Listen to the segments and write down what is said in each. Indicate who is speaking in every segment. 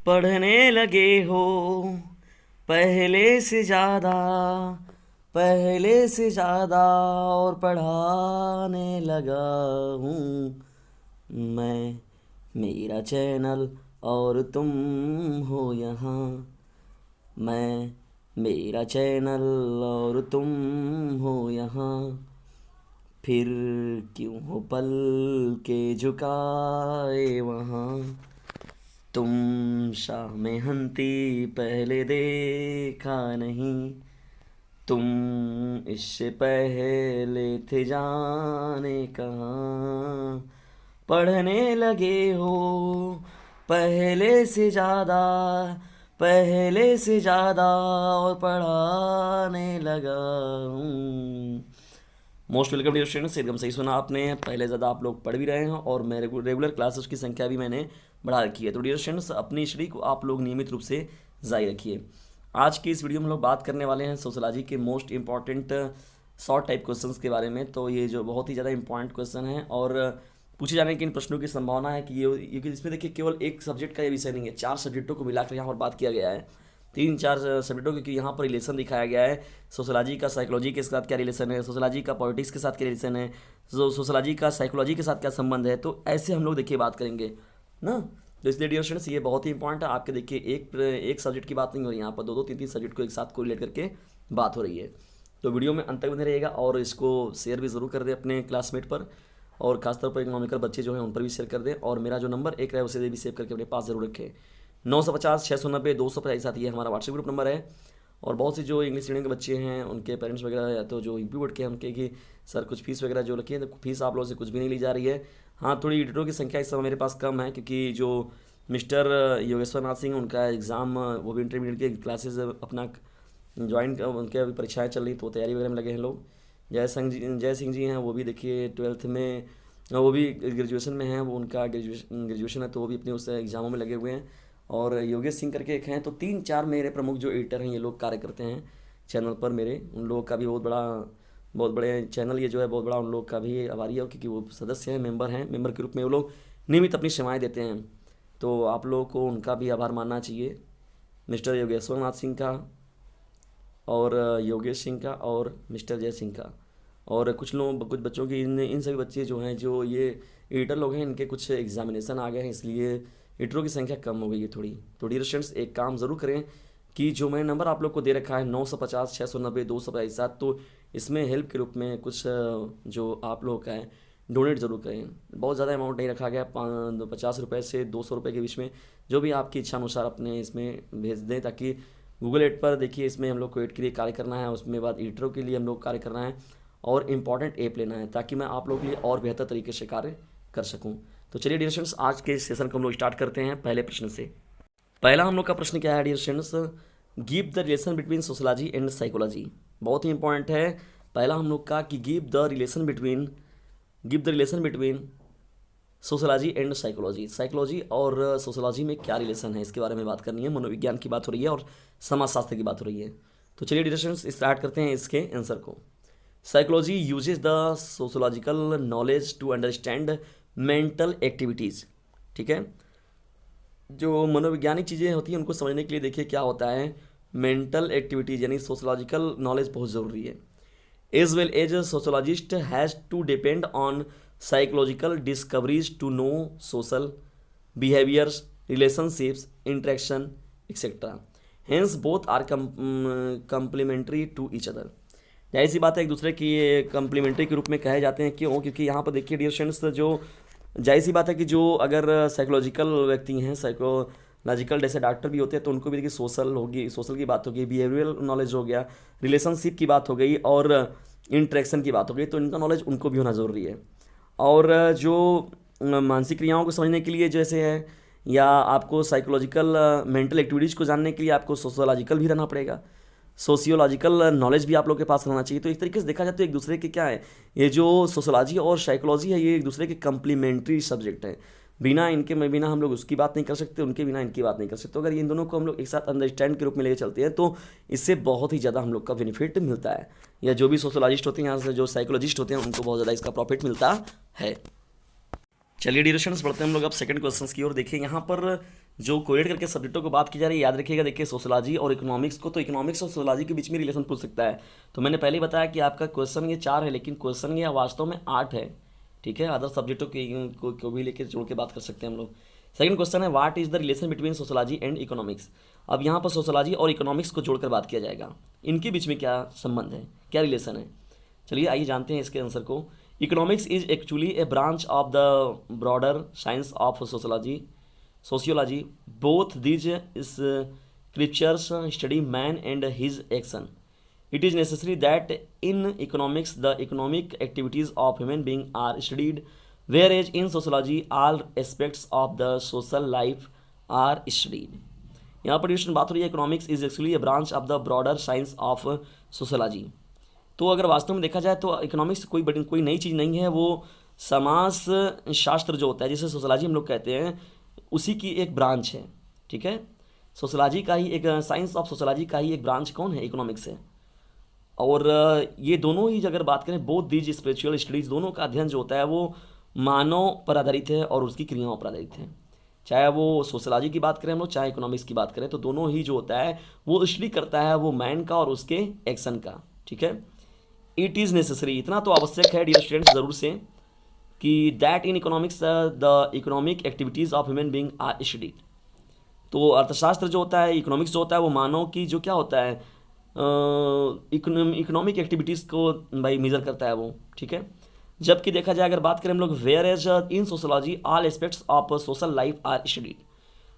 Speaker 1: पढ़ने लगे हो पहले से ज़्यादा, पहले से ज़्यादा, और पढ़ाने लगा हूँ मैं। मेरा चैनल और तुम हो यहाँ, मैं, मेरा चैनल और तुम हो यहाँ। फिर क्यों हो पल के झुकाए वहाँ, तुम शाह में हंती पहले देखा नहीं, तुम इससे पहले थे जाने कहाँ। पढ़ने लगे हो पहले से ज़्यादा, पहले से ज़्यादा, और पढ़ाने लगा हूँ। मोस्ट वेलकम डियर स्टूडेंट्स, एकदम सही सुना आपने। पहले ज़्यादा आप लोग पढ़ भी रहे हैं और मेरे रेगुलर क्लासेस की संख्या भी मैंने बढ़ा रखी है। तो डियर स्टूडेंट्स, अपनी स्टडी को आप लोग नियमित रूप से जारी रखिए। आज की इस वीडियो में हम लोग बात करने वाले हैं सोशलॉजी के most important short type questions के बारे में। तो ये जो बहुत ही ज़्यादा इंपॉर्टेंट क्वेश्चन है और पूछे जाने की इन प्रश्नों की संभावना है कि ये इसमें देखिए केवल एक सब्जेक्ट का ये विषय नहीं है, 4 सब्जेक्टों को मिलाकर यहाँ पर बात किया गया है। 3-4 सब्जेक्टों क्योंकि यहाँ पर रिलेशन दिखाया गया है। सोशलॉजी का साइकोलॉजी के साथ क्या रिलेशन है, सोशलॉजी का पॉलिटिक्स के साथ क्या रिलेशन है, सोशलॉजी का साइकोलॉजी के साथ क्या संबंध है। तो ऐसे हम लोग देखिए बात करेंगे ना। तो इसलिए डियर स्टूडेंट्स, ये बहुत ही इंपॉर्टेंट है। आपके देखिए एक सब्जेक्ट की बात नहीं हो रही, यहाँ पर 2-2, 3-3 सब्जेक्ट को एक साथ कोरिलेट करके बात हो रही है। तो वीडियो में अंत तक बने रहिएगा और इसको शेयर भी ज़रूर कर दें अपने क्लासमेट पर, और खासतौर पर इकोनॉमिकल बच्चे जो हैं उन पर भी शेयर कर दें। और मेरा जो नंबर 1 है उसे भी सेव करके अपने पास जरूर रखें। 950-690-250 ये हमारा व्हाट्सएप ग्रुप नंबर है। और बहुत सी जो इंग्लिश मीडियम के बच्चे हैं उनके पेरेंट्स वगैरह या तो जो यूपी बोर्ड के हैं उनके कि सर कुछ फीस वगैरह जो रखी है, तो फीस आप लोगों से कुछ भी नहीं ली जा रही है। हाँ, थोड़ी एडिटरों की संख्या इस समय मेरे पास कम है क्योंकि जो मिस्टर योगेश्वर नाथ सिंह उनका एग्ज़ाम, वो भी इंटरमीडिएट के क्लासेज अपना ज्वाइन, उनके अभी परीक्षाएँ चल रही, तो तैयारी वगैरह में लगे हैं लोग। जय सिंह जी हैं, वो भी देखिए 12th में, वो भी ग्रेजुएशन में हैं, वो उनका ग्रेजुएशन है तो वो भी अपने उस एग्ज़ामों में लगे हुए हैं। और योगेश सिंह करके एक हैं। तो 3-4 मेरे प्रमुख जो एडिटर हैं ये लोग कार्य करते हैं चैनल पर मेरे। उन लोगों का भी बहुत बड़े चैनल ये जो है बहुत बड़ा, उन लोग का भी आभारी है क्योंकि वो सदस्य हैं, मेंबर के रूप में वो लोग नियमित अपनी सेवाएं देते हैं। तो आप लोगों को उनका भी आभार मानना चाहिए, मिस्टर योगेश्वर नाथ सिंह का और योगेश सिंह का और मिस्टर जय सिंह का। और कुछ बच्चों की इन सभी बच्चे जो हैं, जो ये एडिटर लोग हैं, इनके कुछ एग्जामिनेशन आ गए हैं, इसलिए एडिटरों की संख्या कम हो गई है थोड़ी। तो डियर स्टूडेंट्स, एक काम ज़रूर करें कि जो मैंने नंबर आप लोग को दे रखा है 950-690-250, तो इसमें हेल्प के रूप में कुछ जो आप लोगों का है डोनेट ज़रूर करें। बहुत ज़्यादा अमाउंट नहीं रखा गया, 50 रुपये से 200 रुपये के बीच में जो भी आपकी इच्छा अनुसार अपने इसमें भेज दें, ताकि गूगल एड पर देखिए इसमें हम लोग को एड के लिए कार्य करना है, उसमें बाद एडिटरों के लिए हम लोग कार्य करना है और इम्पॉर्टेंट ऐप लेना है ताकि मैं आप लोगों के लिए और बेहतर तरीके से कार्य कर सकूं। तो चलिए डियर स्टूडेंट्स, आज के सेशन को हम लोग स्टार्ट करते हैं पहले प्रश्न से। पहला हम लोग का प्रश्न क्या है dear students, give the relation between sociology and psychology. बहुत ही इंपॉर्टेंट है। पहला हम लोग का कि give the relation between sociology and psychology. Psychology और सोशलॉजी में क्या रिलेशन है, इसके बारे में बात करनी है। मनोविज्ञान की बात हो रही है और समाजशास्त्र की बात हो रही है। तो चलिए डियर स्टूडेंट्स, स्टार्ट करते हैं इसके आंसर को। Psychology uses the sociological knowledge to understand mental activities. ठीक है, जो मनोवैज्ञानिक चीज़ें होती हैं उनको समझने के लिए देखिए क्या होता है, मेंटल एक्टिविटीज़ यानी सोशोलॉजिकल नॉलेज बहुत ज़रूरी है। As well as sociologist has to depend on psychological discoveries to know social behaviours, relationships, interaction etcetera. Hence both are complementary to each other. जाहिर सी बात है एक दूसरे की कम्प्लीमेंट्री के रूप में कहे जाते हैं। क्यों? क्योंकि यहाँ पर देखिए डियर स्टूडेंट्स, जो जाहिर सी बात है कि जो अगर साइकोलॉजिकल व्यक्ति हैं, साइकोलॉजिकल जैसे डॉक्टर भी होते हैं, तो उनको भी देखिए सोशल की बात हो गई, बिहेवियरल नॉलेज हो गया, रिलेशनशिप की बात हो गई और इंटरेक्शन की बात हो गई, तो इनका नॉलेज उनको भी होना ज़रूरी है। और जो मानसिक क्रियाओं को समझने के लिए जैसे है, या आपको साइकोलॉजिकल मेंटल एक्टिविटीज़ को जानने के लिए आपको सोशोलॉजिकल भी रहना पड़ेगा, सोशियोलॉजिकल नॉलेज भी आप लोग के पास रहना चाहिए। तो एक तरीके से देखा जाए तो एक दूसरे के क्या है, ये जो सोशोलॉजी और साइकोलॉजी है ये एक दूसरे के कम्प्लीमेंट्री सब्जेक्ट हैं। बिना हम लोग उसकी बात नहीं कर सकते, उनके बिना इनकी बात नहीं कर सकते। अगर इन दोनों को हम लोग एक साथ अंडरस्टैंड के रूप में लेकर चलते हैं तो इससे बहुत ही ज़्यादा हम लोग का बेनिफिट मिलता है, या जो भी सोशोलॉजिस्ट होते हैं यहाँ से जो साइकोलॉजिस्ट होते हैं उनको बहुत ज़्यादा इसका प्रॉफिट मिलता है। चलिए डियर स्टूडेंट्स, बढ़ते हैं हम लोग अब सेकंड क्वेश्चन की ओर। देखिए यहाँ पर जो कोरिलेट करके सब्जेक्टों को बात की जा रही है, याद रखिएगा। देखिए सोशोलॉजी और इकोनॉमिक्स को, तो इकोनॉमिक्स और सोशोलॉजी के बीच में रिलेशन पूछ सकता है। तो मैंने पहले ही बताया कि आपका क्वेश्चन ये 4 है, लेकिन क्वेश्चन ये वास्तव में 8 है, ठीक है। अदर सब्जेक्टों को भी लेकर जोड़ के बात कर सकते हैं हम लोग। सेकंड क्वेश्चन है what is the relation between sociology and economics. अब यहाँ पर सोशोलॉजी और इकोनॉमिक्स को जोड़कर बात किया जाएगा, इनके बीच में क्या संबंध है, क्या रिलेशन है। चलिए आइए जानते हैं इसके आंसर को। Economics is actually A branch of the broader science of sociology. Both these scriptures study man and his action. It is necessary that in economics the economic activities of human being are studied, whereas in sociology all aspects of the social life are studied. यहाँ पर tuition बात हो रही है economics is actually A branch of the broader science of sociology. तो अगर वास्तव में देखा जाए तो इकोनॉमिक्स कोई नई चीज़ नहीं है, वो समाज शास्त्र जो होता है जिसे सोशोलॉजी हम लोग कहते हैं, उसी की एक ब्रांच है, ठीक है। सोशोलॉजी का ही एक साइंस ऑफ सोशोलॉजी का ही एक ब्रांच कौन है, इकोनॉमिक्स है। और ये दोनों ही अगर बात करें, बोथ दीज स्पिरिचुअल स्टडीज़, दोनों का अध्ययन जो होता है वो मानव पर आधारित है और उसकी क्रियाओं पर आधारित है। चाहे वो सोशोलॉजी की बात करें हम लोग, चाहे इकोनॉमिक्स की बात करें, तो दोनों ही जो होता है वो स्टडी करता है वो मैन का और उसके एक्शन का, ठीक है। इट इज़ नेसेसरी, इतना तो आवश्यक है डियर स्टूडेंट्स ज़रूर से, कि that in economics the economic activities of human being are studied. तो अर्थशास्त्र जो होता है, इकोनॉमिक्स जो होता है, वो मानव की जो क्या होता है इकोनॉमिक एक्टिविटीज़ को भाई मेजर करता है वो, ठीक है। जबकि देखा जाए अगर बात करें हम लोग, whereas in sociology all aspects of social life are studied.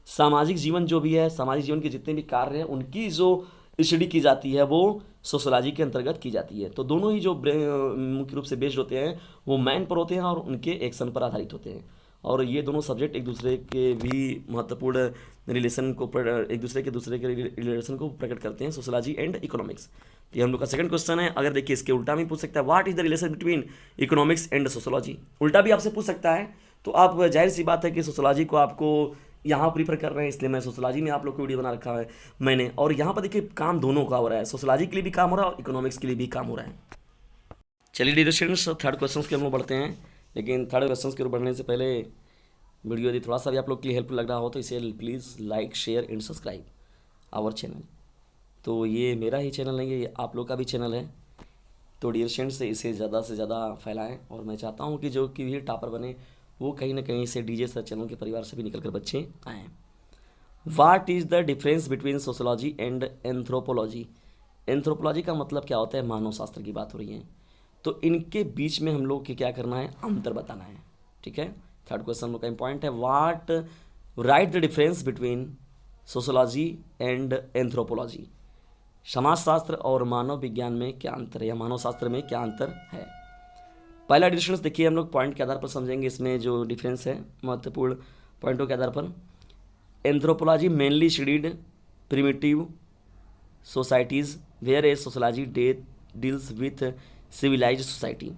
Speaker 1: सामाजिक जीवन जो भी है, सामाजिक जीवन के जितने भी कार्य हैं उनकी जो स्टडी की जाती है वो सोशोलॉजी के अंतर्गत की जाती है। तो दोनों ही जो मुख्य रूप से बेस्ड होते हैं वो मैन पर होते हैं और उनके एक्शन पर आधारित होते हैं। और ये दोनों सब्जेक्ट एक दूसरे के भी महत्वपूर्ण रिलेशन को एक दूसरे के रिलेशन को प्रकट करते हैं, सोशोलॉजी एंड इकोनॉमिक्स। तो ये हम लोग का सेकंड क्वेश्चन है। अगर देखिए इसके उल्टा भी पूछ सकता है, what is the relation between economics and sociology. उल्टा भी आपसे पूछ सकता है, तो आप जाहिर सी बात है कि सोशोलॉजी को आपको यहाँ प्रीफर कर रहे हैं, इसलिए मैं सोशोलॉजी में आप लोग को वीडियो बना रखा है मैंने। और यहाँ पर देखिए काम दोनों का हो रहा है, सोशोलॉजी के लिए भी काम हो रहा है और इकोनॉमिक्स के लिए भी काम हो रहा है। चलिए डियर स्टूडेंट्स, थर्ड क्वेश्चन के हम लोग बढ़ते हैं। लेकिन थर्ड क्वेश्चन की ओर बढ़ने से पहले वीडियो यदि थोड़ा सा भी आप लोग के लिए हेल्पफुल लग रहा हो तो इसे please like share and subscribe our channel. तो ये मेरा ही चैनल नहीं है, ये आप लोग का भी चैनल है। तो डियर स्टूडेंट्स इसे ज़्यादा से ज़्यादा फैलाएं और मैं चाहता हूँ कि जो कि भी टॉपर बने वो कहीं ना कहीं से डीजे सर चैनल के परिवार से भी निकल कर बच्चे आएँ। What is the difference between sociology and anthropology. Anthropology का मतलब क्या होता है, मानव शास्त्र की बात हो रही है। तो इनके बीच में हम लोग के क्या करना है, अंतर बताना है, ठीक है। थर्ड क्वेश्चन हम लोग का इंपॉर्टेंट है, what right the difference between sociology and anthropology. समाजशास्त्र और मानव विज्ञान में क्या अंतर है या मानव शास्त्र में क्या अंतर है। पहला डिफरेंस देखिए हम लोग पॉइंट के आधार पर समझेंगे, इसमें जो डिफरेंस है महत्वपूर्ण पॉइंटों के आधार पर। Anthropology mainly studied primitive societies, whereas sociology deals with civilised society.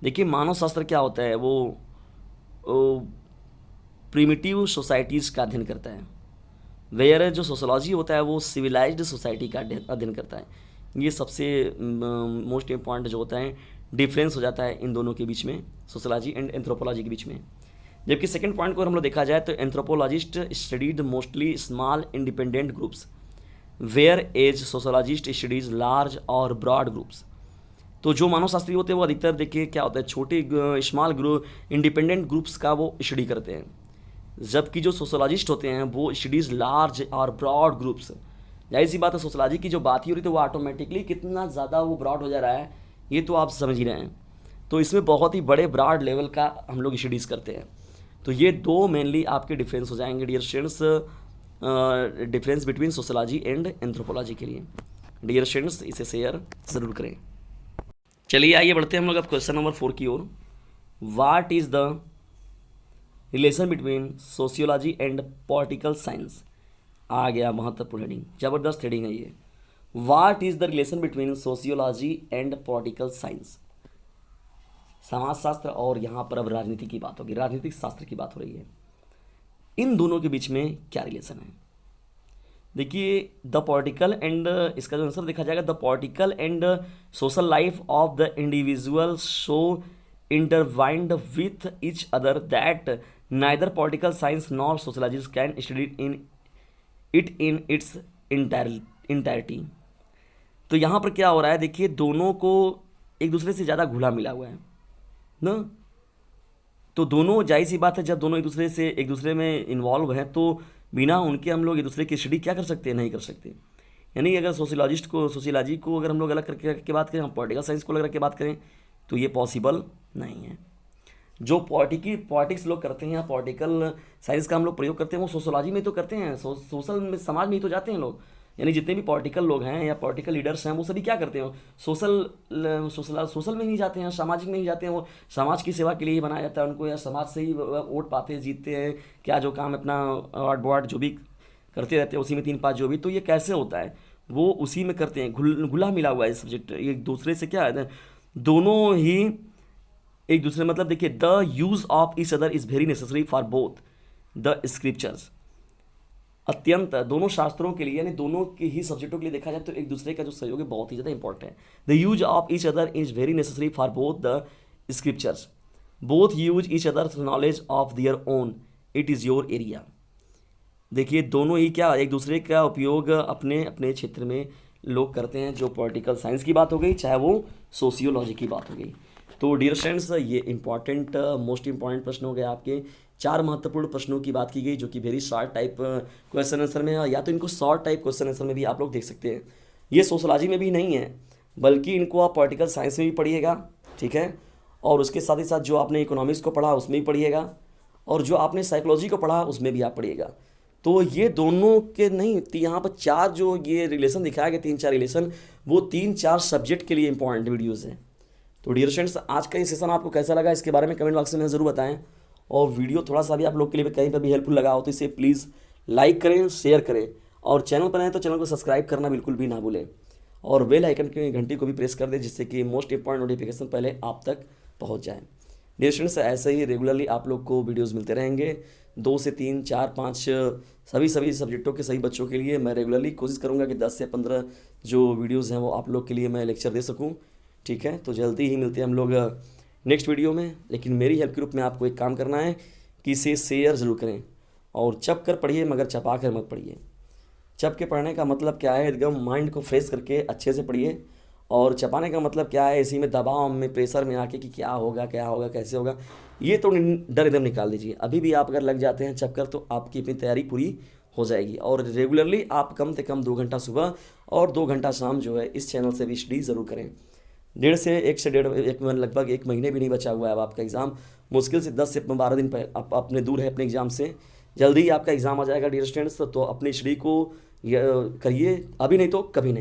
Speaker 1: देखिए मानव शास्त्र क्या होता है, वो प्रिमिटिव सोसाइटीज़ का अध्ययन करता है, वेयर जो सोशोलॉजी होता है वो सिविलाइज्ड सोसाइटी का अध्ययन करता है। ये सबसे मोस्ट इम्पॉर्टेंट जो होता है डिफरेंस हो जाता है इन दोनों के बीच में, सोशोलॉजी एंड एंथ्रोपोलॉजी के बीच में। जबकि सेकंड पॉइंट को हम लोग देखा जाए तो anthropologist studied mostly small independent groups, whereas sociologist studies large और ब्रॉड ग्रुप्स। तो जो मानव शास्त्री होते हैं वो अधिकतर देखिए क्या होता है, छोटे स्मॉल ग्रुप इंडिपेंडेंट ग्रुप्स का वो स्टडी करते हैं, जबकि जो सोशोलॉजिस्ट होते हैं वो स्टडीज़ लार्ज और ब्रॉड ग्रुप्स। जाहिर सी बात है सोशोलॉजी की जो बात ही हो रही है तो वो ऑटोमेटिकली कितना ज़्यादा वो ब्रॉड हो जा रहा है ये तो आप समझ ही रहे हैं। तो इसमें बहुत ही बड़े ब्रॉड लेवल का हम लोग स्टडीज़ करते हैं। तो ये दो मेनली आपके डिफरेंस हो जाएंगे dear students, difference between sociology and anthropology के लिए। डियर स्टूडेंट्स इसे शेयर ज़रूर करें। चलिए आइए बढ़ते हैं हम लोग अब क्वेश्चन नंबर 4 की ओर। What is the relation between sociology and political science. आ गया महत्वपूर्ण हेडिंग, जबरदस्त हेडिंग है ये। What is the relation between sociology and political science. समाजशास्त्र और यहाँ पर अब राजनीति की बात होगी, राजनीतिक शास्त्र की बात हो रही है। इन दोनों के बीच में क्या रिलेशन है। देखिए द पॉलिटिकल एंड, इसका जो आंसर देखा जाएगा, the political and social life of the individual so intertwined with each other that neither political science nor sociology can study in its entirety. तो यहाँ पर क्या हो रहा है, देखिए दोनों को एक दूसरे से ज़्यादा घुला मिला हुआ है ना। तो दोनों जाहिर सी बात है, जब दोनों एक दूसरे में इन्वॉल्व हैं तो बिना उनके हम लोग एक दूसरे की स्टडी क्या कर सकते हैं, नहीं कर सकते। यानी अगर सोशियोलॉजी को अगर हम लोग अलग करके बात करें, हम पॉलिटिकल साइंस को अलग रख के बात करें, तो ये पॉसिबल नहीं है। जो पॉलिटिक्स लोग करते हैं या पॉलिटिकल साइंस का हम लोग प्रयोग करते हैं वो सोशोलॉजी में तो करते हैं, सोशल में, समाज में ही तो जाते हैं लोग। यानी जितने भी पॉलिटिकल लोग हैं या पॉलिटिकल लीडर्स हैं वो सभी क्या करते हैं, सोशल में ही जाते हैं, सामाजिक में ही जाते हैं। वो समाज की सेवा के लिए ही बनाया जाता है उनको, या समाज से ही वोट पाते हैं, जीतते हैं, क्या जो काम अपना वार्ड वार्ड जो भी करते रहते हैं उसी में 3-5 जो भी। तो ये कैसे होता है, वो उसी में करते हैं, घुला मिला हुआ है सब्जेक्ट एक दूसरे से। क्या है, दोनों ही एक दूसरे, मतलब देखिए the use of each other is very necessary for both the scriptures. अत्यंत दोनों शास्त्रों के लिए, यानी दोनों के ही सब्जेक्टों के लिए देखा जाए तो एक दूसरे का जो सहयोग है बहुत ही ज़्यादा इंपॉर्टेंट है। The use of each other is very necessary for both the scriptures. Both use each other knowledge of their own, it is your area. देखिए दोनों ही क्या एक दूसरे का उपयोग अपने अपने क्षेत्र में लोग करते हैं। जो पॉलिटिकल साइंस की बात हो गई, चाहे वो सोशियोलॉजी की बात हो गई। तो डियर स्टूडेंट्स, ये इंपॉर्टेंट मोस्ट इंपॉर्टेंट प्रश्न हो गए आपके। 4 महत्वपूर्ण प्रश्नों की बात की गई जो कि very short type question answer में है, या तो इनको शॉर्ट टाइप क्वेश्चन आंसर में भी आप लोग देख सकते हैं। ये सोशोलॉजी में भी नहीं है, बल्कि इनको आप पॉलिटिकल साइंस में भी पढ़िएगा, ठीक है। और उसके साथ ही साथ जो आपने इकोनॉमिक्स को पढ़ा उसमें भी पढ़िएगा, और जो आपने साइकोलॉजी को पढ़ा उसमें भी आप पढ़िएगा। तो ये दोनों के नहीं, यहाँ पर 4 जो ये रिलेशन दिखाया गया, 3-4 रिलेशन, वो 3-4 सब्जेक्ट के लिए इंपॉर्टेंट वीडियोज़ हैं। तो डियर स्टूडेंट्स, आज का ये सेशन आपको कैसा लगा इसके बारे में कमेंट बॉक्स में ज़रूर बताएं। और वीडियो थोड़ा सा भी आप लोग के लिए कहीं पर भी हेल्पफुल लगा हो तो इसे प्लीज़ लाइक करें, शेयर करें, और चैनल पर आए तो चैनल को सब्सक्राइब करना बिल्कुल भी ना भूलें, और बेल आइकन की घंटी को भी प्रेस कर दें, जिससे कि मोस्ट इंपॉर्टेंट नोटिफिकेशन पहले आप तक पहुँच जाए। डियर स्टूडेंट्स, ऐसे ही रेगुलरली आप लोग को वीडियोज़ मिलते रहेंगे, 2 से 3, 4, 5 सभी सब्जेक्टों के सभी बच्चों के लिए। मैं रेगुलरली कोशिश करूँगा कि 10 से 15 जो वीडियोज़ हैं वो आप लोग के लिए मैं लेक्चर दे सकूँ, ठीक है। तो जल्दी ही मिलते हैं हम लोग नेक्स्ट वीडियो में। लेकिन मेरी हेल्प के रूप में आपको एक काम करना है कि इसे शेयर ज़रूर करें, और चप कर पढ़िए मगर चपा कर मत पढ़िए। चप के पढ़ने का मतलब क्या है, एकदम माइंड को फ्रेश करके अच्छे से पढ़िए, और चपाने का मतलब क्या है, इसी में दबाव में प्रेशर में आके कि क्या होगा कैसे होगा, ये तो डर एकदम निकाल दीजिए। अभी भी आप अगर लग जाते हैं चक्कर तो आपकी अपनी तैयारी पूरी हो जाएगी। और रेगुलरली आप कम से कम 2 घंटा सुबह और 2 घंटा शाम जो है इस चैनल से भी स्टडी ज़रूर करें। 1.5 से 1 लगभग 1 महीने भी नहीं बचा हुआ है अब आपका एग्ज़ाम, मुश्किल से 10 से 12 दिन आप अपने दूर है अपने एग्ज़ाम से। जल्दी ही आपका एग्ज़ाम आ जाएगा डियर स्टूडेंट्स, तो अपनी स्टडी को करिए, अभी नहीं तो कभी नहीं।